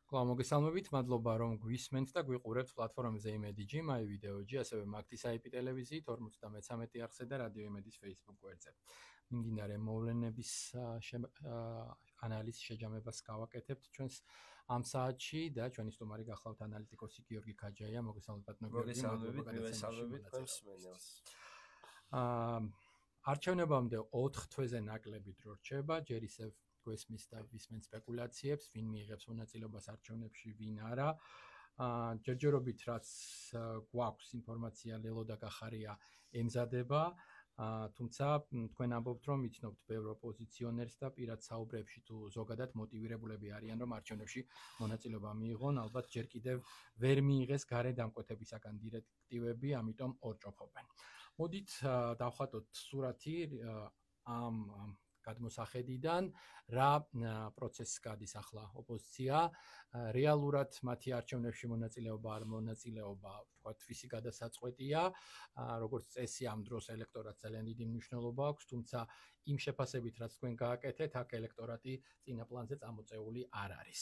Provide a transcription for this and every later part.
მოგესალმებით, მადლობა რომ გვისმენთ და გვიყურებთ პლატფორმაზე იმედიჯი, მაი ვიდეოჯი, ასევე მაგთის IP ტელევიზიით 53 არხზე და რადიო იმედის Facebook გვერდზე. მიმდინარე მოვლენების ანალიზის შეჯამებას გავაკეთებთ ჩვენს ამ საათში და ჩვენი სტუმარი გახლავთ ანალიტიკოსი გიორგი ქაჯაია. მოგესალმებით, ბატონო გიორგი. მოგესალმებით, მსმენელს. არჩევნებამდე 4 თვეზე ნაკლები დრო რჩება, ჯერ ისევ გვესმის და ვისმენთ სპეკულაციებს, ვინ მიიღებს მონაწილეობას არჩევნებში, ვინ არა. ჯერჯერობით რაც გვაქვს ინფორმაცია ლელო და გახარია ემზადება, თუმცა თქვენ ამბობთ რომ იცნობთ ბევრ ოპოზიციონერს და პირად საუბრებში თუ ზოგადად მოტივირებულები არიან რომ არჩევნებში მონაწილეობა მიიღონ, ალბათ ჯერ კიდევ ვერ მიიღეს გარედამკვეთებისაგან დირექტივები, ამიტომ ორჭოფობენ. მოდით დავხატოთ სურათი ამ გადმოსახედიდან, რა პროცესს გადის ახლა ოპოზიცია, რეალურად მათი არჩევნებში მონაწილეობა არ მონაწილეობა, ვთქვათ, ვისი გადასაწყვეტია, როგორც წესი ამ დროს ელექტორატს ძალიან დიდი მნიშვნელობა აქვს, თუმცა იმ შეფასებით, რაც თქვენ გააკეთეთ, აქ ელექტორატი წინა პლანზე წამოწეული არ არის.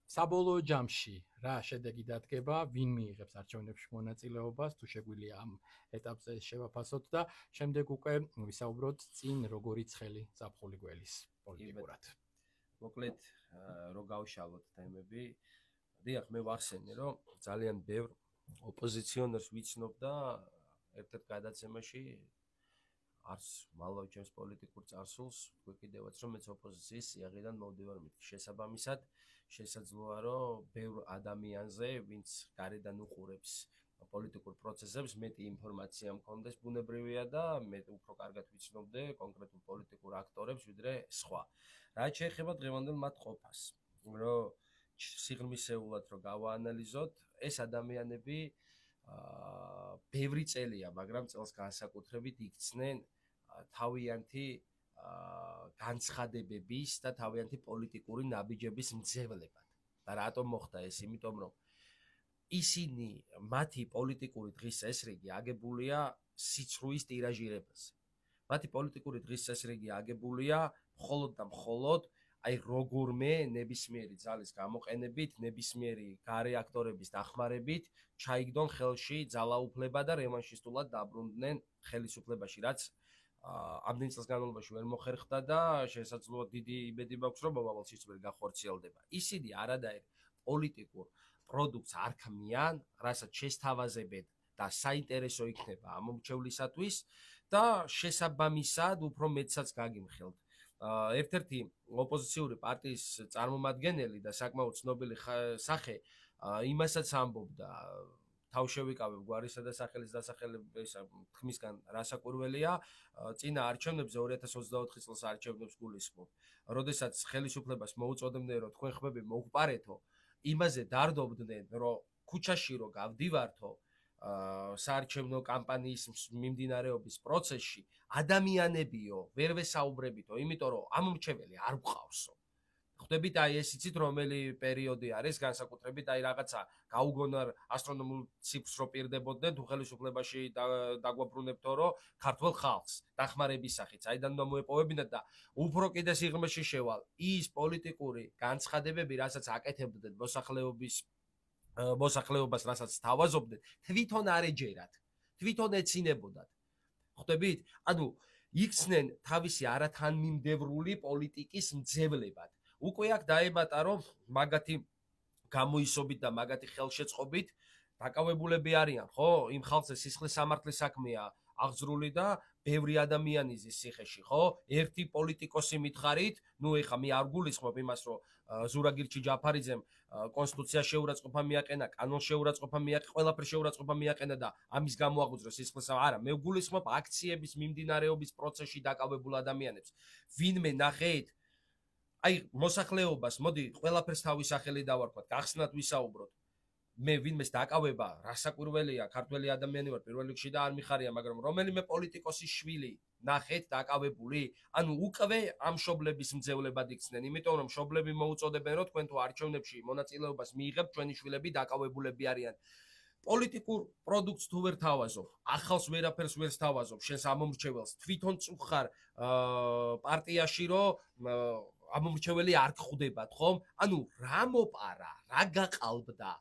საბოლოო ჯამში რა შედეგი დადგება, ვინ მიიღებს არჩევნებში მონაწილეობას, თუ შეგვიძლია ამ ეტაპზე შევაფასოთ და შემდეგ უკვე ვისაუბროთ წინ როგორი ცხელი ზაფხული გველის პოლიტიკურად. მოკლედ რო გავშალოთ თემები, დიახ, მე ვახსენე, რომ ძალიან ბევრ ოპოზიციონერს ვიცნობ და ერთ-ერთ გადაცემაში არც მალავ ჩემს პოლიტიკურ წარსულს, გვეკიდევაც რომ მეც ოპოზიციის სიაღიდან მოვდივარ მით. შესაბამისად, შესაძლოა რომ ბევრ ადამიანზე, ვინც გარედან უყურებს პოლიტიკურ პროცესებს, მეტი ინფორმაცია მქონდეს ბუნებრივია და მე უფრო კარგად ვიცნობდე კონკრეტულ პოლიტიკურ აქტორებს, ვიდრე სხვა. რაც შეეხება დღევანდელ მათ ყოფას, რომ სიღრმისეულად რო გავაანალიზოთ, ეს ადამიანები ბევრი წელია, მაგრამ წელს განსაკუთრებით იქცნენ თავიანთი განცხადებების და თავიანთი პოლიტიკური ნაბიჯების მძევლებად. და რატომ მოხდა ეს? იმიტომ რომ ისინი მათი პოლიტიკური დღის წესრიგი აგებულია სიცრუის ტირაჟირებაზე. მათი პოლიტიკური დღის წესრიგი აგებულია მხოლოდ და მხოლოდ აი როგორმე ნებისმიერი ძალის გამოყენებით, ნებისმიერი გარე აქტორების დახმარებით ჩაიგდონ ხელში ძალაუფლება და რევანშისტულად დაბრუნდნენ ხელისუფლებაში, რაც ამდენ წელს განმავლობაში ვერ მოხერხდა და შესაძლოა დიდი იმედი მაქვს, რომ მომავალშიც ვერ გახორციელდება. ისინი არადაერ პოლიტიკურ პროდუქტს არ ქმნიან, რასაც შესთავაზებენ და საინტერესო იქნება ამომრჩევლისათვის და შესაბამისად უფრო მეტსაც გაგიმხელთ. ერთ-ერთი ოპოზიციური პარტიის წარმომადგენელი და საკმაოდ ცნობილი სახე იმასაც ამბობდა, თავ შევიკავებ გვარისა და სახელის დასახელების თქმისგან რასაკვირველია, წინა არჩევნებზე 2024 წელს არჩევნებს გულისხმობ. როდესაც ხელისუფლებას მოუწოდებდნენ, რომ თქვენ ხმები მოგვპარეთო, იმაზე დარდობდნენ, რომ ქუჩაში რო გავდივართო, საარჩევნო კამპანიის მიმდინარეობის პროცესში, ადამიანებიო, ვერ ვესაუბრებითო, იმიტომ რომ ამომრჩეველი არ გვყავსო. ხვდებით, აი ეს იცით რომელი პერიოდი არის, განსაკუთრებით აი რაღაცა გაუგონარ ასტრონომულ ციფრს რო პირდებოდნენ, თუ ხელისუფლებაში დაგვაბრუნებთო, რომ ქართულ ხალხს დახმარების სახით, საიდან უნდა მოეპოვებინათ და უფრო კიდე სიღრმეში შევალ ის პოლიტიკური განცხადებები, რასაც აკეთებდნენ მოსახლეობას, რასაც თავაზობდნენ, თვითონ არ ეჯერათ, თვითონ ეცინებოდათ. ხვდებით? ანუ იქცნენ თავისი არათანმიმდევრული პოლიტიკის მძევლებად. უკვე აქ დაემატა, რომ მაგათი გამოისობით და მაგათი ხელშეწყობით დაკავებულები არიან, ხო? იმ ხალხზე სისხლის სამართლის საქმეა აღძრული და ბევრი ადამიანი ზის ციხეში, ხო? ერთი პოლიტიკოსი მითხარით, ნუ ეხა მე არ გულისხმობ იმას, რომ ზურაგირჩი ჯაფარიძემ კონსტიტუცია შეურაცხყოფა მიაყენა, კანონ შეურაცხყოფა მიაყენა, ყველაფერი შეურაცხყოფა მიაყენა და ამის გამო აღუძრა სისხლის არა, მე გულისხმობ აქციების მიმდინარეობის პროცესში დაკავებულ ადამიანებს. ვინმე ნახეთ აი მოსახლეობას, მოდი ყველაფერს თავის სახელი დავარქვათ, გახსნათ ვისაუბროთ. მე ვინმეს დაკავება, რასაკვირველია, ქართველი ადამიანი ვარ, პირველ რიგში და არ მიხარია, მაგრამ რომელიმე პოლიტიკოსის შვილი ნახეთ დაკავებული, ანუ უკვე ამ მშობლების მძევლებად იქცნენ, იმიტომ რომ მშობლები მოუწოდებენ, რომ თქვენ თუ არჩევნებში მონაწილეობას მიიღებთ, ჩვენი შვილები დაკავებულები არიან. პოლიტიკურ პროდუქტს თუ ვერ თავაზობ, ახალს ვერაფერს ვერ თავაზობ, შენს ამომრჩეველს, თვითონ წუხარ პარტიაში, რომ ამომრჩეველი არ გხვდებათ, ხომ? ანუ რა მოპარა, რა გაყალბდა?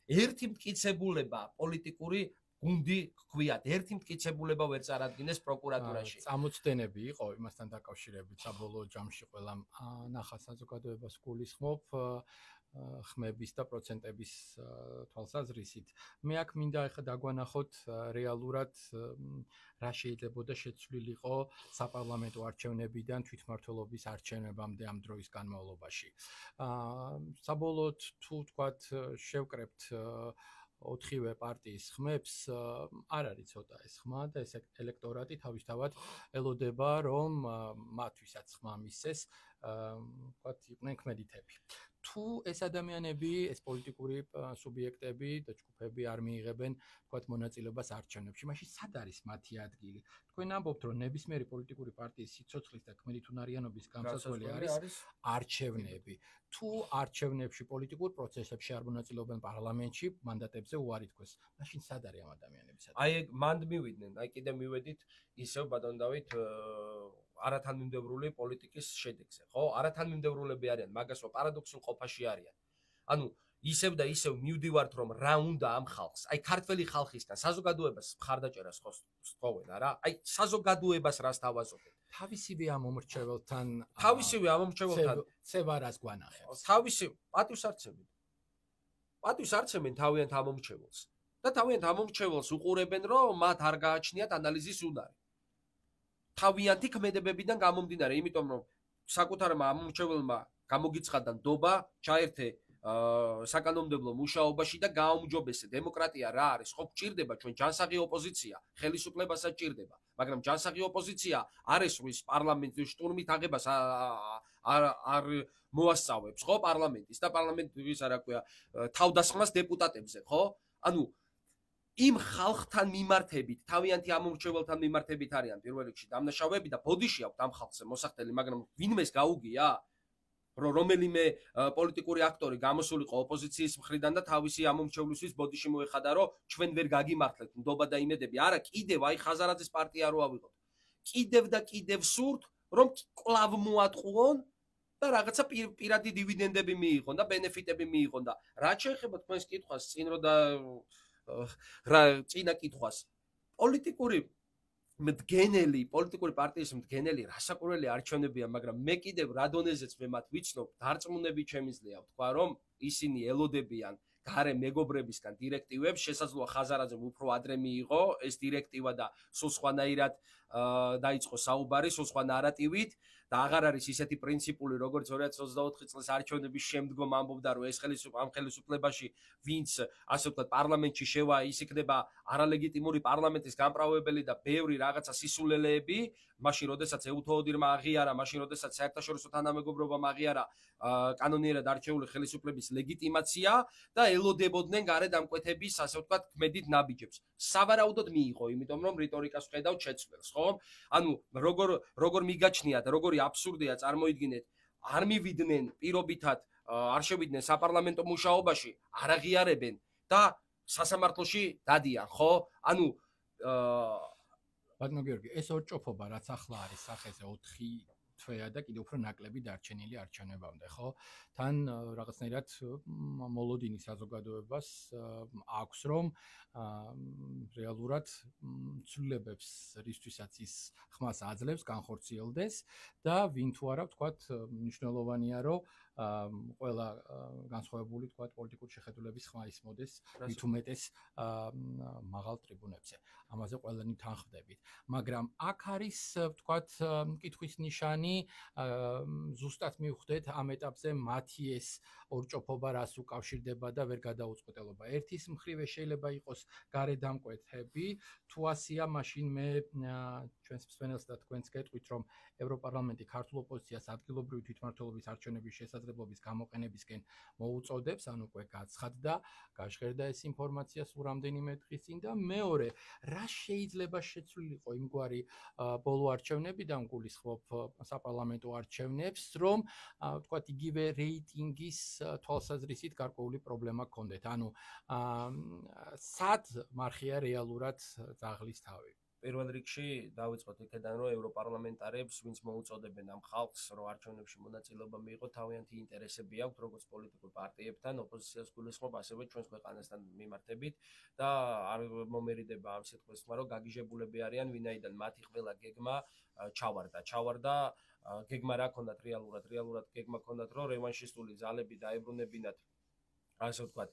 ერთი მტკიცებულება პოლიტიკური გუნდი გვიათ, ერთი მტკიცებულება ვერ წარადგინეს პროკურატურაში. წამოწდენები იყო იმასთან დაკავშირებით, საბოლოო ჯამში ყველა ნახა საზოგადოებას გულისხმობ ხმების და პროცენტების თვალსაზრისით. მე აქ მინდა ახლა დაგვანახოთ რეალურად რა შეიძლებოდა შეცვლილიყო საპარლამენტო არჩევნებიდან თვითმმართველობის არჩევნებამდე ამ დროის განმავლობაში. საბოლოოდ თუ თქვათ შევკრებთ 4-ვე პარტიის ხმებს, არ არის ცოტა ეს ხმა და ეს ელექტორატი თავისთავად ელოდება, რომ მათ ვისაც ხმა მისცეს, თქვათ იყვნენ ქმედითები. თუ ეს ადამიანები, ეს პოლიტიკური სუბიექტები და ჯგუფები არ მიიღებენ, თქვათ მონაწილეობას არჩევნებში, მაშინ სად არის მათი ადგილი? თქვენ ამბობთ, რომ ნებისმიერი პოლიტიკური პარტიის სიცოცხლის და ქმედითუნარიანობის გამსაცვლელი არის არჩევნები. თუ არჩევნებში პოლიტიკურ პროცესებში არ მონაწილეობენ პარლამენტში, მანდატებზე უარი თქვეს, მაშინ სად არის ამ ადამიანების ადგილი? აი მანდ მივიდნენ, აი კიდე მივედით ისევ ბატონ დავით არათანმიმდევრული პოლიტიკის შედეგზე, ხო? არათანმიმდევრულები არიან, მაგასო პარადოქსულ ყოფაში არიან. ანუ ისევ და ისევ მივდივართ, რომ რა უნდა ამ ხალხს, აი ქართველი ხალხისგან საზოგადოებას მხარდაჭერას ხსოვენ, არა? აი საზოგადოებას რას თავაზობენ? თავისივე ამომრჩეველთან ცევა რას გვანახებს? თავისი პატვის არცემენ თავიანთ ამომრჩეველს და თავიანთ ამომრჩეველს უყურებენ, რომ მათ არ გააჩნიათ ანალიზის უნარი. თავიანთი ქმედებებიდან გამომდინარე, იმიტომ რომ საკუთარმა ამომრჩეველმა გამოგიცხადა ნდობა, ჩაერთე საკანონმდებლო მუშაობაში და გააუმჯობესე დემოკრატია რა არის, ხო გჭირდება ჩვენ ჯანსაღი ოპოზიცია, ხელისუფლებასაც ჭირდება, მაგრამ ჯანსაღი ოპოზიცია არ ესვრის პარლამენტის შტურმით აღებას არ მოასწავებს, ხო პარლამენტის და პარლამენტის რა ქვია თავდასხმას დეპუტატებზე, ხო? ანუ იმ ხალხთან მიმართებით, თავიანთი ამომრჩეველთან მიმართებით არიან პირველ რიგში დამნაშავეები და ბოდიში აქვს ამ ხალხზე მოსახდელი, მაგრამ ვინმეს გაუგია? რომელიმე პოლიტიკური აქტორი გამოსულიყო ოპოზიციის მხრიდან და თავისი ამომრჩევლისთვის ბოდიში მოეხადა, რომ ჩვენ ვერ გაგიმართლეთ ნდობა და იმედები. არა, კიდევ აი ხაზარაძის პარტია რო ავიღოთ. კიდევ და კიდევ სურთ, რომ კლავ მოატყუონ და რაღაცა პირადი დივიდენდები მიიღონ და ბენეფიტები მიიღონ და რაც შეეხება თქვენს კითხვას, წინრო და რა წინა კითხვას. პოლიტიკური პარტიის მდგენელი რასაკვირველი არჩევნებია, მაგრამ მე კიდევ რა დონეზეც მე მათ ვიცნობ, დარწმუნებით შემიძლია ვთქვა, რომ ისინი ელოდებიან გარე მეგობრებისგან დირექტივებს, შესაძლოა ხაზარაძემ უფრო ადრე მიიღო ეს დირექტივა და სულ სხვანაირად დაიწყო საუბარი, სულ სხვა ნარატივით და აღარ არის ისეთი პრინციპული, როგორც 2024 წლის არჩევნების შემდგომ ამბობდა, რომ ეს ამ ხელისუფლებაში ვინც ასე ვთქვათ პარლამენტში შევა, ის იქნება არალეგიტიმური პარლამენტის გამправებელი და ბევრი რაღაცა სისულელეები, მაშინ როდესაც ეუთოოდირმა აღიარა, მაშინ როდესაც საერთაშორისო თანამეგობრობამ აღიარა კანონიერად არჩეული ხელისუფლების ლეგიტიმაცია და ელოდებოდნენ გარე დამკვეთების, ასე ვთქვათ, ქმედით ნაბიჯებს. სავარაუდოდ მიიღო, იმიტომ რომ რიტორიკას ვხედავთ შეცვლილს, ხო? ანუ როგორ მიგაჩნიათ, როგორი აბსურდია, წარმოიდგინეთ, არ მივიდნენ პირობითად, არ შევიდნენ საპარლამენტო მუშაობაში, არ აღიარებენ და სასამართლოში დადიან, ხო? ანუ ბატონო გიორგი, ეს ორჭოფობა რაც ახლა არის სახეზე 4 თვეა და კიდევ უფრო ნაკლები დარჩენილი არჩევნებამდე, ხო? თან რაღაცნაირად მოლოდინი საზოგადოებას აქვს, რომ რეალურად ცვლილებებს რისთვისაც ის ხმას აძლევს, განხორციელდეს და ვინ თუ არა, ვთქვათ, მნიშვნელოვანია, რომ ყველა განსხვავებული, ვთქვათ, პოლიტიკური შეხედულების ხმა ისმოდეს მით უმეტეს მაღალ ტრიბუნებზე. ამაზე ყველანი თანხმდებით. მაგრამ აქ არის, ვთქვათ, კითხვის ნიშანი, ზუსტად მივხვდეთ ამ ეტაპზე მათი ეს ორჭოფობა რას უკავშირდება და ვერ გადაუწყვეტელობა. ერთის მხრივ შეიძლება იყოს გარე დამკვეთები, თუ ასია, მაშინ მე ჩვენს მსმენელს და თქვენს გეტყვით, რომ ევროპარლამენტი ქართულ ოპოზიციას ადგილობრივი თვითმმართველობის არჩევნების შესაძლებლობის გამოყენებისკენ მოუწოდებს, ანუ უკვე გაცხადდა, გაჟღერდა ეს ინფორმაცია სულ რამდენიმე დღის წინ და მეორე, რა შეიძლება შეცვლილიყო იმგვარი ბოლო არჩევნებიდან გულისხმობ საპარლამენტო არჩევნებს, რომ ვთქვათ, იგივე რეიტინგის თვალსაზრისით გარკვეული პრობლემა გქონდეთ. ანუ სად მარხია რეალურად ძაღლის თავი? პირველ რიგში დავიწყოთ იქედან, რომ ევროპარლამენტარებს, ვინც მოუწოდებენ ამ ხალხს, რომ არჩევნებში მონაწილეობა მიიღო, თავიანთი ინტერესები აქვთ, როგორც პოლიტიკურ პარტიებთან, ოპოზიციას გულისხმობ, ასევე ჩვენს ქვეყანასთან მიმართებით და არ მომერიდება ამ სიტყვის თქმა, რომ გაგიჟებულები არიან, ვინაიდან მათი ყველა გეგმა ჩავარდა. გეგმა რა ქონდათ რეალურად გეგმა ქონდათ, რომ რევანშისტული ძალები დაებრუნებინათ ასე ვთქვათ,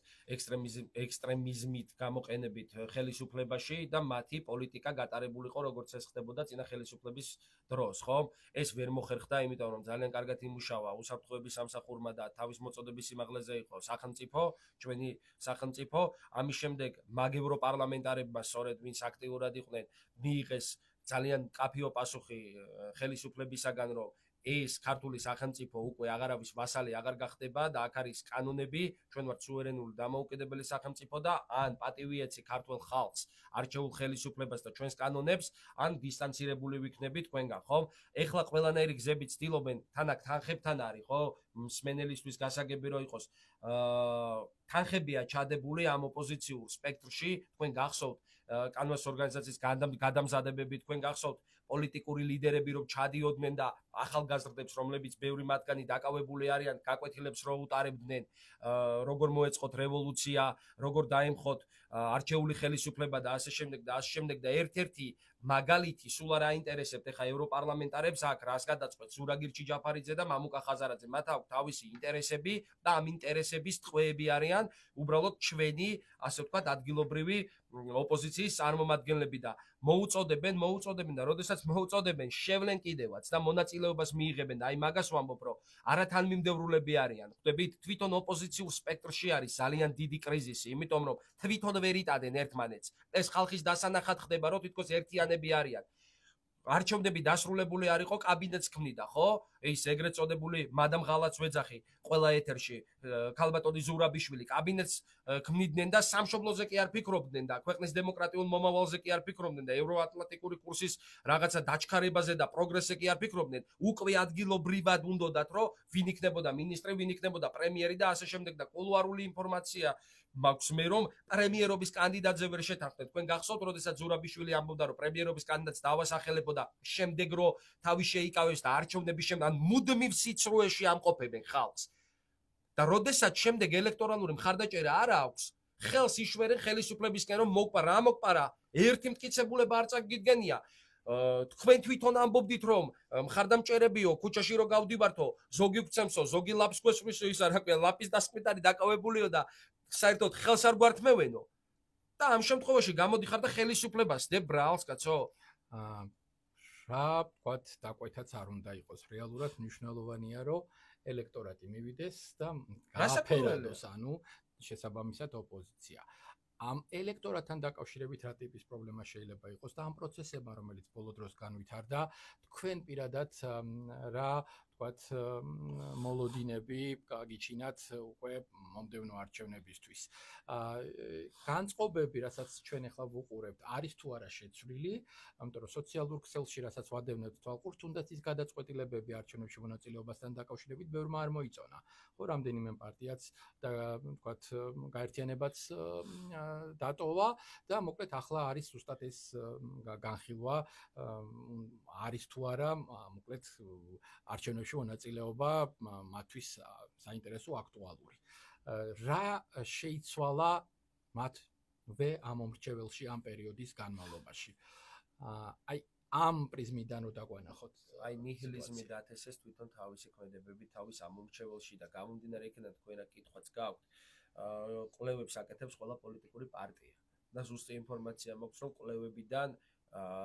ექსტრემიზმით გამოყენებით ხელისუფლებაში და მათი პოლიტიკა გატარებულიყო, როგორც ეს ხდებოდა წინა ხელისუფლების დროს, ხო? ეს ვერ მოხერხდა, იმიტომ რომ ძალიან კარგად იმუშავა უსაფრთხოების სამსახურმა და თავის მოწოდების სიმაღლეზე იყო სახელმწიფო, ჩვენი სახელმწიფო. ამის შემდეგ მაგ ევროპარლამენტარებმა, სწორედ ვინც აქტიურად იყვნენ, მიიღეს ძალიან კაფეო პასუხი ხელისუფლებისაგან, რომ ეს ქართული სახელმწიფო უკვე აღარავის ვასალი აღარ გახდება და აქ არის კანონები, ჩვენ ვართ სუვერენული დამოუკიდებელი სახელმწიფო და ან პატივი ეცი ქართულ ხალხს, არჩეულ ხელისუფლებას და ჩვენს კანონებს, ან დისტანცირებული ვიქნებით თქვენგან, ხო? ეხლა ყველანაირი გზები ცდილობენ, თან აქ თანხებთან არის, ხო? მსმენელისთვის გასაგები რომ იყოს, თანხებია ჩადებული ამ ოპოზიციურ სპექტრში, თქვენ გახსოვთ კანვას ორგანიზაციის გადამზადებები, თქვენ გახსოვთ პოლიტიკური ლიდერები რომ ჩადიოდნენ და ახალგაზრდებს, რომლებიც ბევრი მათგანი დაკავებული არიან, გაკვეთილებს რო უტარებდნენ, როგორ მოეწყოთ რევოლუცია, როგორ დაემხოთ არჩეული ხელისუფლება და ასე შემდეგ და ერთ-ერთი მაგალითი სულ არ აინტერესებთ ეხა ევროპარლამენტარებს აქ რას გადაწყვეტს ზურაგირ ჩიჯაფარიძე და მამუკა ხაზარაძე, მათ აქვს თავისი ინტერესები და ამ ინტერესების ტყვეები არიან უბრალოდ ჩვენი, ასე ვთქვათ, ადგილობრივი ოპოზიციის წარმომადგენლები და მოუწოდებენ და როდესაც მოუწოდებენ, შევლენ კიდევაც და მონაწილეობას მიიღებენ და აი მაგას ვამბობ, რომ არათანმიმდევრულები არიან. ხვდებით, თვითონ ოპოზიციურ სპექტრში არის ძალიან დიდი კრიზისი, იმიტომ რომ თვითონ ვერ იტანენ ერთმანეთს. ეს ხალხის დასანახად ხდება, რომ თითქოს ერთიანები არიან. არჩევნები დასრულებული არ იყო, კაბინეტს ქმნიდა, ხო? ის ეგრეთ წოდებული მადამ ღალაც ვეძახი, ყველა ეთერში, ქალბატონი ზურაბიშვილი, კაბინეტს ქმნიდნენ და სამშობლოზე კი არ ფიქრობდნენ და ქვეყნის დემოკრატიულ მომავალზე კი არ ფიქრობდნენ და ევროატლანტიკური კურსის რაღაცა დაჩქარებაზე და პროგრესზე კი არ ფიქრობდნენ. უკვე ადგილობრივად უნდათ, რომ ვინ იქნებოდა მინისტრი, ვინ იქნებოდა პრემიერი და ასე შემდეგ და კულუარული ინფორმაცია მაქვს მე რომ პრემიერობის კანდიდატზე ვერ შეთანხმდეთ. თქვენ გახსოვთ, როდესაც ზურაბიშვილი ამბობდა, რომ პრემიერობის კანდიდატს დავასახელებოდა, შემდეგ რომ თავი შეიკავეს და არჩევნების შემდეგ ან მუდმივ სიცრუეში ამყოფებენ ხალხს. და როდესაც შემდეგ ელექტორალური მხარდაჭერა არ აქვს, ხელს იშვერენ ხელისუფლებისკენ რომ მოკპარა, ერთი მტკიცებულება არ წაგიდგენია. თქვენ თვითონ ამბობდით, რომ მხარდამჭერებიო, ქუჩაში რო გავდივართო, ზოგი გვცემსო, ზოგი ლაპს გვესმისო, ის არ აკვია, ლაპის დასკვნითარი დაკავებულიო და საერთოდ ხელს არ გვართმევენო. და ამ შემთხვევაში გამოდიხარ და ხელისუფლებას დებ ბრალს, კაცო. რა ვთქვათ, დაკვეთაც არ უნდა იყოს. რეალურად მნიშვნელოვანია, რომ ელექტორატი მივიდეს და გააფერადოს, ანუ შესაბამისად ოპოზიცია. ამ ელექტორატთან დაკავშირებით რა ტიპის პრობლემა შეიძლება იყოს და ამ პროცესებმა, რომელიც ბოლო დროს განვითარდა, თქვენ პირადად რა ვთქვათ, მოლოდინები გაგიჩინათ უკვე მომდევნო არჩევნებისთვის. განწყობები, რასაც ჩვენ ახლა ვუყურებთ, არის თუ არა შეცვლილი, ამიტომ რომ სოციალურ ქსელში, რასაც ვადევნებთ თვალყურს, თუნდაც ის გადაწყვეტილებები არჩევნებში მონაწილეობასთან დაკავშირებით ბევრმა არ მოიწონა. ხო, რამდენიმე პარტიაც და ვთქვათ, გაერთიანებაც დატოვა და მოკლედ ახლა არის ზუსტად ეს განხილვა არის თუ არა მოკლედ არჩევნებში მონაწილეობა მათთვის საინტერესო აქტუალური. რა შეიცვალა მათვე ამ მომრჩეველში ამ პერიოდის განმავლობაში? აი ამ პრიზმიდან რო დაგვანახოთ, აი ნიჰილიზმი დათესეს თვითონ თავისი ქმედებები თავის ამ მომრჩეველში და გამომდინარე იქიდან თქვენ რა კითხვაც გაქვთ. კვლევებს აკეთებს ყველა პოლიტიკური პარტია და ზუსტი ინფორმაცია მაქვს, რომ კვლევებიდან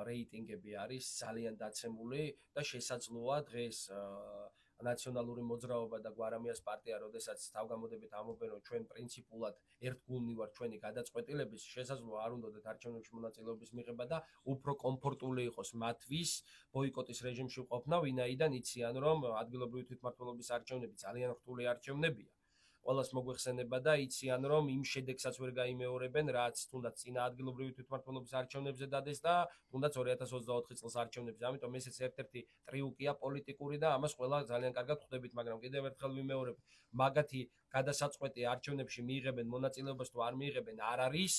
რეიტინგები არის ძალიან დაცემული და შესაძლოა დღეს ნაციონალური მოძრაობა და გვარამიას პარტია, როდესაც თავგამოდებით ამობენ, რომ ჩვენ პრინციპულად ერთგულნი ვართ ჩვენი გადაწყვეტილების, შესაძლოა არ უნდათ არჩევნებში მონაწილეობის მიღება და უფრო კომფორტული იყოს მათთვის ბოიკოტის რეჟიმში ყოფნა, ვინაიდან იციან, რომ ადგილობრივი თვითმმართველობის არჩევნები ძალიან რთული არჩევნებია. ყველას მოგვეხსენება და იციან, რომ იმ შედეგსაც ვერ გაიმეორებენ, რაც თუნდაც წინა ადგილობრივი თვითმმართველობის არჩევნებზე დადეს და თუნდაც 2024 წელს არჩევნებზე. ამიტომ ესეც ერთ-ერთი ტრიუკია პოლიტიკური და ამას ყველა ძალიან კარგად ხვდებით, მაგრამ კიდევ ერთხელ ვიმეორებ, მაგათი გადასაწყვეტი არჩევნებში მიიღებენ მონაწილეობას თუ არ მიიღებენ არ არის.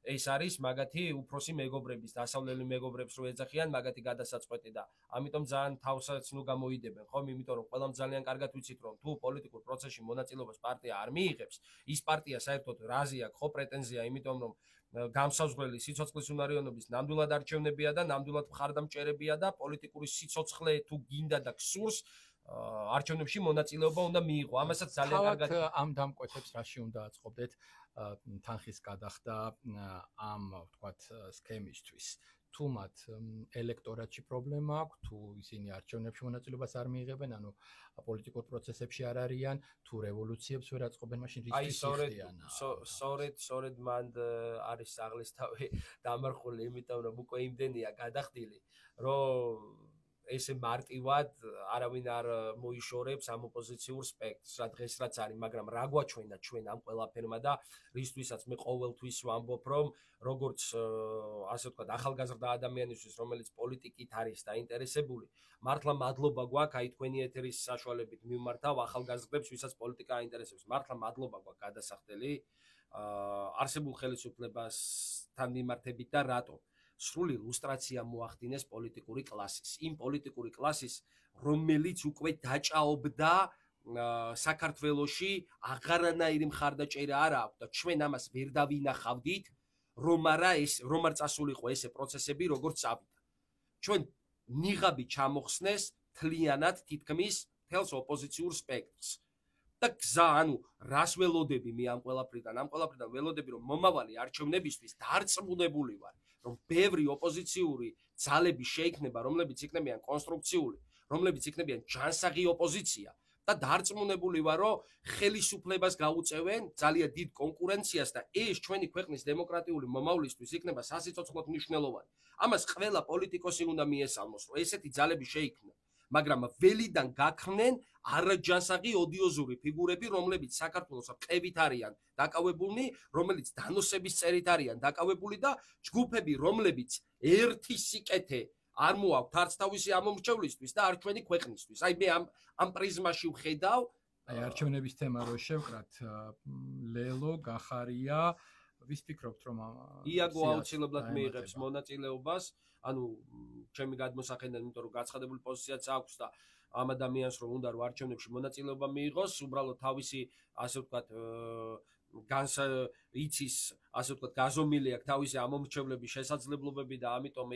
ეს არის მაგათი უფროსი მეგობრების, დასავლელი მეგობრებს რო ეძახიან, მაგათი გადასაწყვეტი და ამიტომ ძალიან თავსაც ნუ გამოიდებენ, ხომ? იმიტომ რომ ყველამ ძალიან კარგად ვიცით, რომ თუ პოლიტიკურ პროცესში მონაწილეობას პარტია არ მიიღებს, ის პარტია საერთოდ რაზე აქვს, ხო, პრეტენზია, იმიტომ რომ გამსაზღვრელი სიცოცხლის უნარიანობის ნამდვილად არჩევნებია და ნამდვილად მხარდამჭერებია და პოლიტიკური სიცოცხლე თუ გინდა და გსურს არჩევნებში მონაწილეობა უნდა მიიღო. ამასაც ძალიან კარგად ამ დამკვეთებს რაში უნდა აწყობდეთ თანხის გადახდა ამ ვთქვათ სქემისთვის. თუ მათ ელექტორატში პრობლემა აქვს, თუ ისინი არჩევნებში მონაწილეობას არ მიიღებენ, ანუ პოლიტიკურ პროცესებში არ არიან, თუ რევოლუციებს ვერ აწყობენ, მაშინ რისთვის იხდიან? სწორედ მან არის აღლისთავი დამარხული, იმიტომ რომ უკვე იმდენია გადახდილი, რომ ესე მარტივად არავინ არ მოიშორებს ამ ოპოზიციურ სპექტრს, რა დღეს რაც არის, მაგრამ რა გვაჩვენა ჩვენ ამ ყველაფერმა და რისთვისაც მე ყოველთვის ვამბობ, რომ როგორც ასე ვთქვათ, ახალგაზრდა ადამიანისთვის, რომელიც პოლიტიკით არის დაინტერესებული, მართლა მადლობა გვაქვს, აი თქვენი ეთერის საშუალებით მივმართავ ახალგაზრდებს, ვისაც პოლიტიკა აინტერესებს. მართლა მადლობა გვაქვს გადასახდელი არსებულ ხელისუფლებასთან მიმართებით და რატო? სრული ლუსტრაცია მოახდინეს პოლიტიკური კლასის. იმ პოლიტიკური კლასის, რომელიც უკვე დაჭაობდა საქართველოში აღარანაირი მხარდაჭერა არ აქვს და ჩვენ ამას ვერ დავინახავდით, რომ არ წასულიყო ესე პროცესები, როგორც წავიდა. ჩვენ ნიღაბი ჩამოხსნეს თლიანად თითქმის თელს ოპოზიციურ სპექტრს. და გზა, ანუ რას ველოდები მე ამ ყველაფრიდან ველოდები, რომ მომავალი არჩევნებისთვის დარწმუნებული ვარ, რომ ბევრი ოპოზიციური ძალები შეიქმნება, რომლებიც იქნებიან კონსტრუქციული, რომლებიც იქნებიან ჯანსაღი ოპოზიცია და დარწმუნებული ვარ, რომ ხელისუფლებას გაუწევენ ძალიან დიდ კონკურენციას და ეს ჩვენი ქვეყნის დემოკრატიული მომავლისთვის იქნება სასიცოცხლოდ მნიშვნელოვანი. ამას ყველა პოლიტიკოსი უნდა მიესალმოს, რომ ესეთი ძალები შეიქმნა, მაგრამ ველიდან გაქრნენ არაჯანსაღი ოდიოზური ფიგურები, რომლებიც საქართველოს ყევით არიან დაკავებულნი, რომელიც დანოსების წერით არიან დაკავებული და ჯგუფები, რომლებიც ერთი სიკეთე არ მოაქვთ არც თავისი ამომრჩევლისთვის და არ ჩვენი ქვეყნისთვის. აი მე ამ პრიზმაში ვხედავ, აი არჩევნების თემა რო შევკრათ, ლელო, გახარია, ვის ფიქრობთ, რომ იაგო აუცილებლად მიიღებს მონაწილეობას, ანუ ჩემი გადმოსახედიდან, იმიტომ რომ გაცხადებული პოზიციაც აქვს და ამ ადამიანს რომ უნდა რომ არჩევნებში მონაწილეობა მიიღოს, უბრალოდ თავისი, ასე ვთქვათ, იცის, ასე ვთქვათ, გაზომილი აქვს თავისი ამომრჩევლების შესაძლებლობები და ამიტომ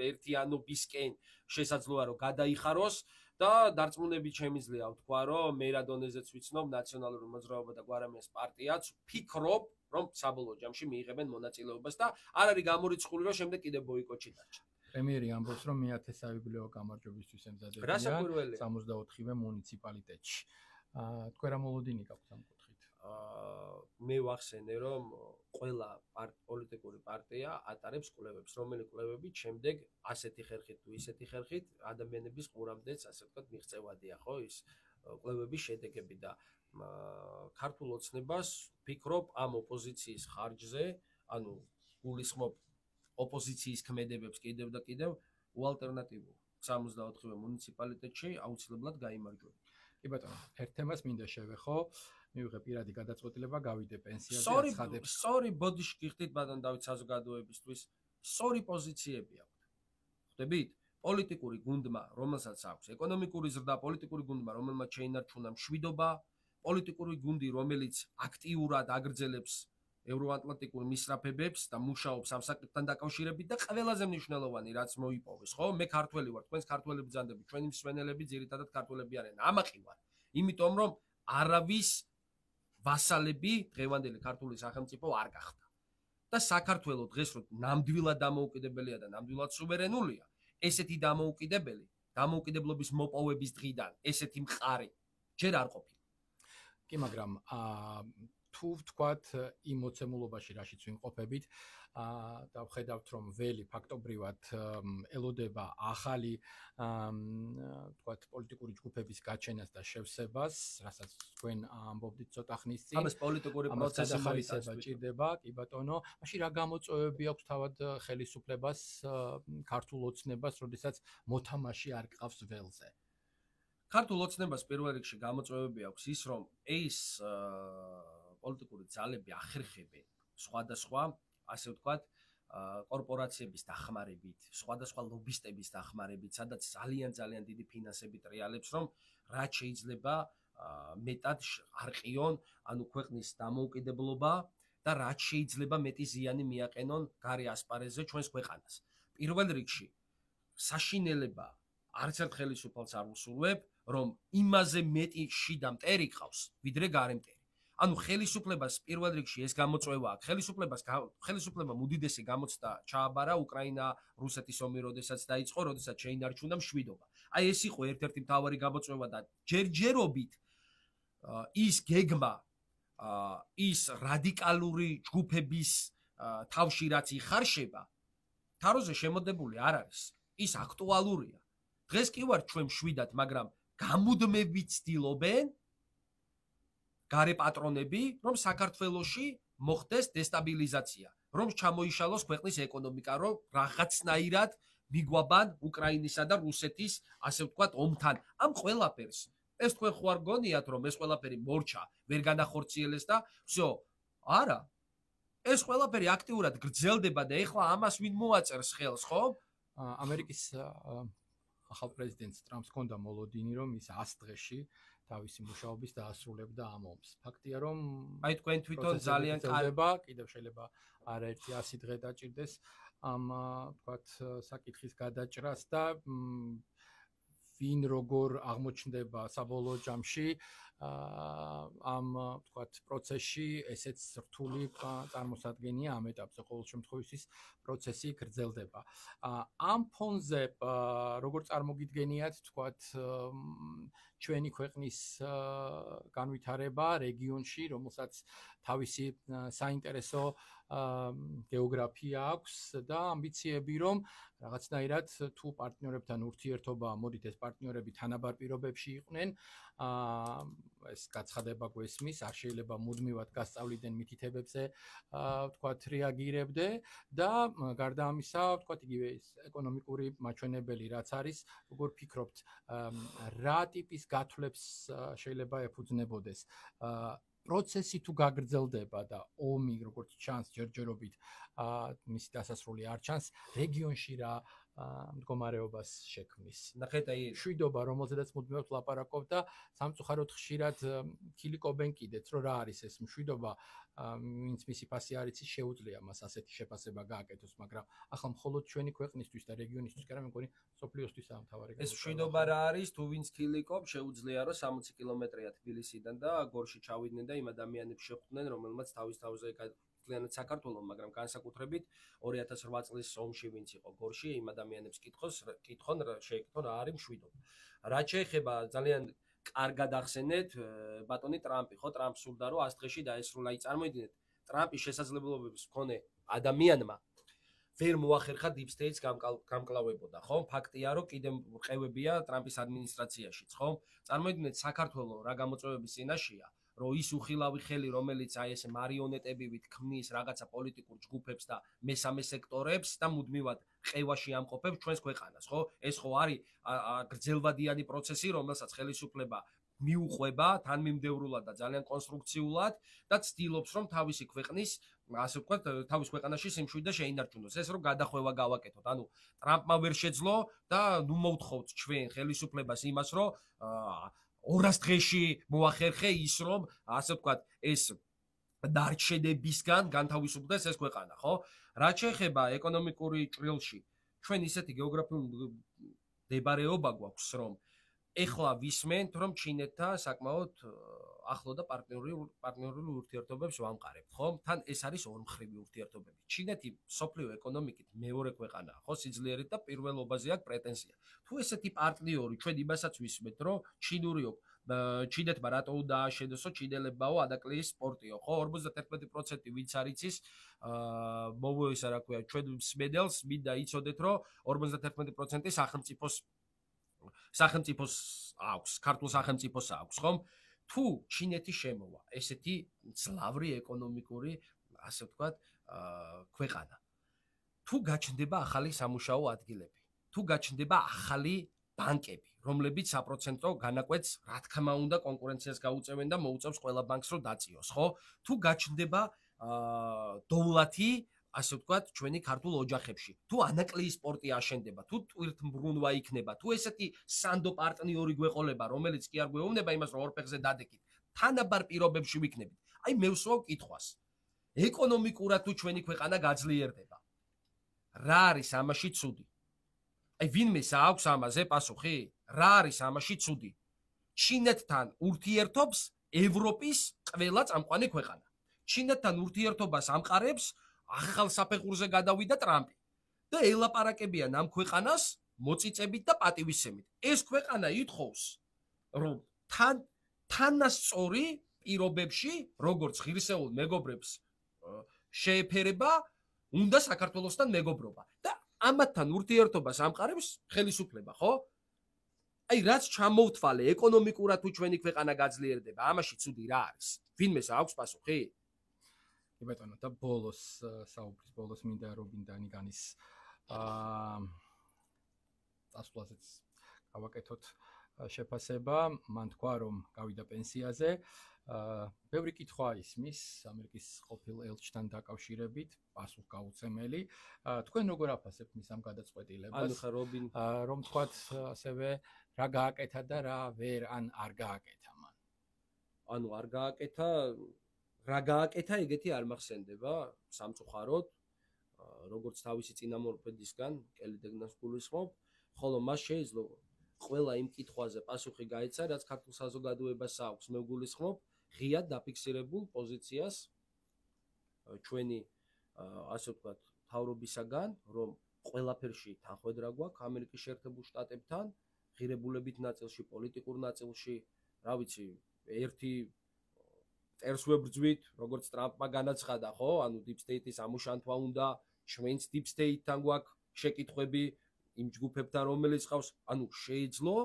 ერთიანობისკენ შესაძლოა რომ გადაიხაროს და დარწმუნებით შემიძლია ვთქვა, რომ მე რა დონეზეც ვიცნობ ნაციონალური მოძრაობა და გვარამიას პარტიაც ვფიქრობ, რომ საბოლოო ჯამში მიიღებენ მონაწილეობას და არ არის გამორიცხული, რომ შემდეგ კიდევ ბოიკოტში დარჩა. პრემიერი ამბობს, რომ მე-10 საბიბლიო გამარჯვებისთვის ემზადებიან 64-ვე მუნიციპალიტეტში. თქვენ რა მოლოდინი გაქვთ ამ კუთხით? მე ვახსენე, რომ ყველა პოლიტიკური პარტია ატარებს კვლევებს, რომელი კვლევები შემდეგ ასეთი ხერხით თუ ისეთი ხერხით ადამიანების ყურამდეც, ასე ვთქვათ, მიღწევადია, ხო, ის კვლევების შედეგები და ქართულ ოცნებას ვფიქრობ ამ ოპოზიციის ხარჯზე, ანუ გულისხმობ ოპოზიციის ქმედებებს კიდევ და კიდევ უალტერნატივო 64-ვე მუნიციპალიტეტში აუცილებლად გაიმარჯვება. კი ბატონო, ერთ თემას მინდა შევეხო, მივიღე პირადი გადაწყვეტილება, გავიდე პენსიაზე, აცხადებს. სწორი ბოდიში გიხდით ბატონ დავით საზოგადოებისთვის, სწორი პოზიციები აქვთ. ხვდებით? პოლიტიკური გუნდმა, რომელსაც აქვს ეკონომიკური ზრდა, პოლიტიკური გუნდმა, რომელმაც შეინარჩუნა მშვიდობა, პოლიტიკური გუნდი, რომელიც აქტიურად აგრძელებს ევროატლანტიკურ მისწრაფებებს და მუშაობს ამ საკითხთან დაკავშირებით და ყველაზე მნიშვნელოვანი რაც მოიპოვეს, ხო? მე ქართველი ვარ, თქვენს ქართველები ბრძანდები, ჩვენი მსვენელები ძირითადად ქართველები არიან. ამაყი ვარ. იმიტომ რომ არავის ვასალები დღევანდელი ქართული სახელმწიფო არ გახდა. და საქართველო დღეს რო ნამდვილად დამოუკიდებელია და ნამდვილად სუვერენულია, ესეთი დამოუკიდებლობის მოპოვების დღიდან ესეთი მყარი ჯერ არ ყოფილა. კი, მაგრამ თუ ვთქვათ იმ მოცემულობაში, რაშიც ვიმყოფებით, და ვხედავთ, რომ ველი ფაქტობრივად ელოდება ახალი, ვთქვათ, პოლიტიკური ჯგუფების გაჩენას და შევსებას, რასაც თქვენ ამბობდით ცოტა ხნის წინ. ამას პოლიტიკური პროცესი ჭირდება, კი ბატონო. მაშინ რა გამოწვევები აქვს თავად ხელისუფლებას, ქართულ ოცნებას, როდესაც მოთამაშე არ გყავს ველზე? ქართულ ოცნებას პირველ რიგში გამოწვევები აქვს ის, რომ ეს პოლიტიკური ძალები ახერხებენ სხვადასხვა ასე ვთქვათ, კორპორაციების დახმარებით, სხვადასხვა ლობისტების დახმარებით, სადაც ძალიან დიდი ფინანსები ტრიალებს, რომ რაც შეიძლება მეტად არყიონ, ანუ ქვეყნის დამოუკიდებლობა და რაც შეიძლება მეტი ზიანი მიაყენონ გარე ასპარეზზე ჩვენს ქვეყანას. პირველ რიგში საშინელება არც ერთ ხელისუფალს არ უსურვებ, რომ იმაზე მეტი შიდა მტერი ყავს, ვიდრე გარე მტერი. ანუ ხელისუფლებას პირველ რიგში ეს გამოწვევა აქვს. ხელისუფლებამ უდიდესი გამოცდა ჩააბარა უკრაინა რუსეთის ომი, როდესაც დაიწყო, როდესაც შეინარჩუნა მშვიდობა. აი ეს იყო ერთ-ერთი მთავარი გამოწვევა და ჯერჯერობით ის გეგმა, ის რადიკალური ჯგუფების თავში რაც იხარშება, თაროზე შემოდებული არ არის. ის აქტუალურია. დღეს კი ვარ ჩვენ მშვიდად, მაგრამ გამუდმებით ცდილობენ გარე პატრონები, რომ საქართველოში მოხდეს დესტაბილიზაცია, რომ ჩამოიშალოს ქვეყნის ეკონომიკა, რომ რაღაცნაირად მიგვაბან უკრაინისა და რუსეთის, ასე ვთქვათ, ომთან. ამ ყველაფერს ეს თქვენ ხო არ გონიათ, რომ ეს ყველაფერი მორჩა ვერ განახორციელეს და всё, არა. ეს ყველაფერი აქტიურად გრძელდება და ეხლა ამას ვინ მოაწერს ხელს, ხო? ამერიკის ახალ პრეზიდენტს ტრამპს ჰქონდა მოლოდინი, რომ ის 100 დღეში თავისი მუშაობის დაასრულებდა ამ ომს. ფაქტია, რომ აი თქვენ თვითონ ძალიან კარგია, კიდევ შეიძლება არაერთი 100 დღე დაჭირდეს ამ ვთქვათ საკითხის გადაჭრას და ვინ როგორ აღმოჩნდება საბოლოო ჯამში ამ ვთქვათ პროცესში, ესეც რთული წარმოსადგენია ამ ეტაპზე. ყოველ შემთხვევაში ის პროცესი გრძელდება. ამ ფონზე როგორ წარმოგიდგენიათ ვთქვათ ჩვენი ქვეყნის განვითარება რეგიონში, რომელსაც თავისი საინტერესო გეოგრაფია აქვს და ამბიციები, რომ რაღაცნაირად თუ პარტნიორებთან ურთიერთობა, მოდით ეს პარტნიორები თანაბარ პირობებში იყვნენ, ეს გაცხადება გვესმის, არ შეიძლება მუდმივად გასწავლიდან მითითებებზე ვთქვათ რეაგირებდე და გარდა ამისა, ვთქვათ იგივე ეკონომიკური მაჩვენებელი რაც არის, როგორ ფიქრობთ, რა ტიპის გათვლებს შეიძლება ეფუძნებოდეს? პროცესი თუ გაგრძელდება და ომი როგორც ჩანს ჯერჯერობით მისი დასასრული არ ჩანს, რეგიონში რა მდგომარეობას შექმნის. ნახეთ, აი მშვიდობა, რომელზედაც მუდმივად ვლაპარაკობ და სამწუხაროდ ხშირად ქილიკობენ კიდეც, რომ რა არის ეს მშვიდობა, ვინც მისი ფასი არ იცის, შეუძლია მას ასეთი შეფასება გააკეთოს, მაგრამ ახლა მხოლოდ ჩვენი ქვეყნისთვის და რეგიონისთვის კი არა, მე მგონი სოფლიოსთვის ამთავარი. ეს მშვიდობა რა არის, თუ ვინც ქილიკობ, შეუძლია რომ 60 კილომეტრია თბილისიდან და გორში ჩავიდნენ და იმ ადამიანებს შეხვდნენ, რომელმაც თავის თავზე ძალიანაც საქართველოს, მაგრამ განსაკუთრებით 2008 წლის ომში ვინც იყო გორში, იმ ადამიანებს კითხონ რა არის მშვიდობა. რაც შეეხება ძალიან კარგად ახსენეთ ბატონი ტრამპი, ხო, ტრამპს სურდა რომ 100 დღეში დაესრულა. აი წარმოიდგინეთ, ტრამპის შესაძლებლობების მქონე ადამიანმა ვერ მოახერხა deep state-ს გამკლავებოდა, ხო? ფაქტია, რომ კიდევ რყევებია ტრამპის ადმინისტრაციაშიც, ხო? წარმოიდგინეთ, საქართველოს რა გამოწვევების წინაშეა, რომ ის უხილავი ხელი, რომელიც აი ესე მარიონეტებივით ქმნის რაღაცა პოლიტიკურ ჯგუფებს და მესამე სექტორებს და მუდმივად ყევაში ამყოფებს ჩვენს ქვეყანას, ხო? ეს ხო არის გრძელვადიანი პროცესი, რომელსაც ხელისუფლება მიუყვება თანმიმდევრულად და ძალიან კონსტრუქციულად და ცდილობს, რომ თავისი ქვეყნის, ასე ვთქვათ, თავის ქვეყანაში სიმშვიდე შეინარჩუნოს. ეს რომ გადახვევა გავაკეთოთ. ანუ ტრამპმა ვერ შეძლო და ნუ მოვთხოვთ ჩვენ ხელისუფლებას იმას, რომ 200 დღეში მოახერხე ის, რომ ასე ვთქვათ, ეს დარჩენებისგან განთავისუფლდეს ეს ქვეყანა, ხო? რაც შეეხება ეკონომიკური ჭრილში, ჩვენ ისეთი გეოგრაფიული მდებარეობა გვაქვს, რომ ეხლა ვისმენთ, რომ ჩინეთთან საკმაოდ ახლო და პარტნიორული ურთიერთობებს ვამყარებთ, ხო? თან ეს არის ორმხრივი ურთიერთობები. ჩინეთი სოფლიო ეკონომიკით მეორე ქვეყანაა, ხო, სიძლიერით და პირველობაზე აქვს პრეტენზია. თუ ესეთი პარტნიორი ჩვენ იმასაც ვისმენთ, რომ ჩინეთმა რატო უნდა ააშენოსო, ჩინელებაო ადაკლიის სპორტიო, ხო? 51% ვინც არ იცის, მოვუისა რა ქვია, ჩვენ მსმენელს მინდა იცოდეთ, რომ 51% სახელმწიფოს აქვს, ქართულ სახელმწიფოს აქვს, ხომ? თუ ჩინეთი შემოვა, ესეთი ძლავრი ეკონომიკური, ასე ვთქვათ, ქვეყანა. თუ გაჩნდება ახალი სამუშაო ადგილები, თუ გაჩნდება ახალი ბანკები, რომლებიც საპროცენტო განაკვეთს, რა თქმა უნდა, კონკურენციას გაუწევენ და მოუწევს ყველა ბანკს, რომ დაწიოს, ხო? თუ გაჩნდება დოვლათი, ასე ვთქვათ, ჩვენი ქართულ ოჯახებში. თუ ანაკლიის სპორტი აშენდება, თუ ტვირთმბრუნვა იქნება, თუ ესეთი სანდო პარტნიორი გვეყოლება, რომელიც კი არ გვეუბნება იმას, რომ ორ ფეხზე დადექით, თანაბარ პირობებში ვიქნებით. აი მე ვსვავ კითხვას. ეკონომიკურად თუ ჩვენი ქვეყანა გაძლიერდება, რა არის ამაში ცუდი? აი ვინმეს აქვს ამაზე პასუხი? რა არის ამაში ცუდი? ჩინეთთან ურთიერთობს ევროპის ყველა წამყვანი ქვეყანა. ჩინეთთან ურთიერთობას ამყარებს ახალ საფეხურზე გადავიდა ტრამპი და ელაპარაკებიან ამ ქვეყანას მოწიწებით და პატივისცემით. ეს ქვეყანა ითხოვს, რომ თანასწორი პირობებში, როგორც ღირსეულ მეგობრებს შეეფერება, უნდა საქართველოსთან მეგობრობა და ამათთან ურთიერთობას ამყარებს ხელისუფლება, ხო? აი რაც ჩამოვთვალე ეკონომიკურად თუ ჩვენი ქვეყანა გაძლიერდება, ამაში ცუდი რა არის? ვინმეს აქვს პასუხი? კი ბატონო, და ბოლოს საუბრის ბოლოს მინდა რობინ დანიგანის წასვლაზეც გავაკეთოთ შეფასება. მან თქვა, რომ გავიდა პენსიაზე. ბევრი კითხვა ისმის ამერიკის ყოფილ ელჩთან დაკავშირებით, პასუხგაუცემელი. თქვენ როგორ აფასებთ მის ამ გადაწყვეტილებას? ანუ ხა რობინ რომ თქვათ ასევე რა გააკეთა და რა არ გააკეთა მან. ანუ არ გააკეთა, რა გააკეთა, ეგეთი არ მახსენდება სამწუხაროდ, როგორც თავისი წინამორბედისგან, კელი დეგნას გულისხმობ, ხოლო მას შეიძლება ყველა იმ კითხვაზე პასუხი გაეცა, რაც ქართულ საზოგადოებას აქვს, მე ვგულისხმობ, ღიად დაფიქსირებულ პოზიციას ჩვენი ასე ვთქვათ, თავრობისაგან, რომ ყველაფერში თანხმედრა გვაქვს ამერიკის შეერთებულ შტატებთან, ღირებულებით ნაწილში, პოლიტიკურ ნაწილში, რა ვიცი, ერთი წერს ვებრძვით, როგორც ტრამპმა განაცხადა, ხო? ანუ Deep State-ის ამუშანთვა უნდა, ჩვენც Deep State-თან გვაქვს შეკითხვები იმ ჯგუფებთან, რომელიც ყავს, ანუ შეეძლო,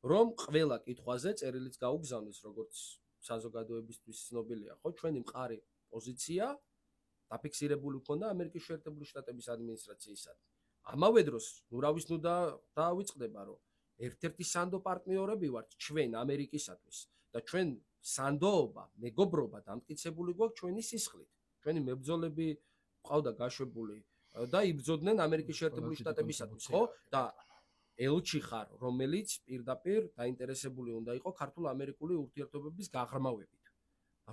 რომ ყველა კითხვაზე წერილიც გაუგზავნოს, როგორც საზოგადოებისთვის ცნობილია, ხო? ჩვენი მყარი პოზიცია დაფიქსირებული ქონდა ამერიკის შეერთებული შტატების ადმინისტრაციისადმი. ამავე დროს, ნურავის ნუ დაავიწყდება, რომ ერთ-ერთი სანდო პარტნიორები ვართ ჩვენ ამერიკისათვის და ჩვენ სანდოობა, მეგობრობა დამტკიცებული გვაქვს ჩვენი სისხლით. ჩვენი მებრძოლები ყავდა გაშვებული და იბრძოდნენ ამერიკის შეერთებული შტატებისათვის, ხო? და ელჩი ხარ, რომელიც პირდაპირ დაინტერესებული უნდა იყო ქართულ-ამერიკული ურთიერთობების გაღრმავებით.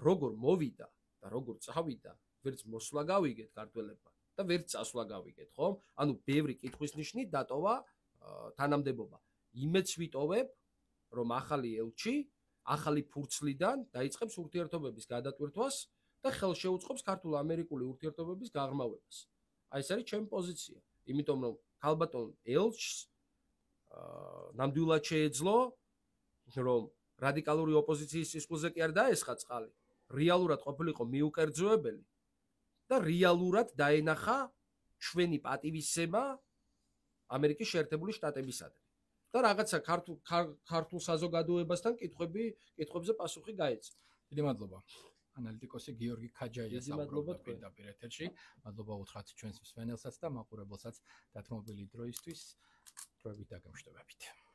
როგორ მოვიდა და როგორ წავიდა, ვერც მოსვლა გავიგეთ ქართველებმა და ვერც წასვლა გავიგეთ, ხო? ანუ ბევრი კითხვის ნიშნით დატოვა თანამდებობა. იმეც ვიტოვებ, რომ ახალი ელჩი ახალი ფურცლიდან დაიწყებს ურთიერთობების გადატვირთვას და ხელს შეუწყობს ქართულ-ამერიკული ურთიერთობების გაღრმავებას. აი ეს არის ჩემი პოზიცია. იმიტომ რომ ქალბატონ ელჩს ნამდვილად შეეძლო, რომ რადიკალური ოპოზიციის სისხლზე კი არ დაესხა წყალი, რეალურად ყოფილიყო მიუკერძოებელი და რეალურად დაენახა ჩვენი პატივისცემა ამერიკის შეერთებული შტატებისადმი. და რაღაცა ქართულ საზოგადოებასთან კითხვებზე პასუხი გაეცა. დიდი მადლობა. ანალიტიკოსი გიორგი ქაჯაია საუბრობდა პირდაპირ ეთერში. მადლობა უთხრათ ჩვენს მსმენელსაც და მაყურებელსაც დათმობილი დროისთვის. დროებით დაგემშვიდობებით.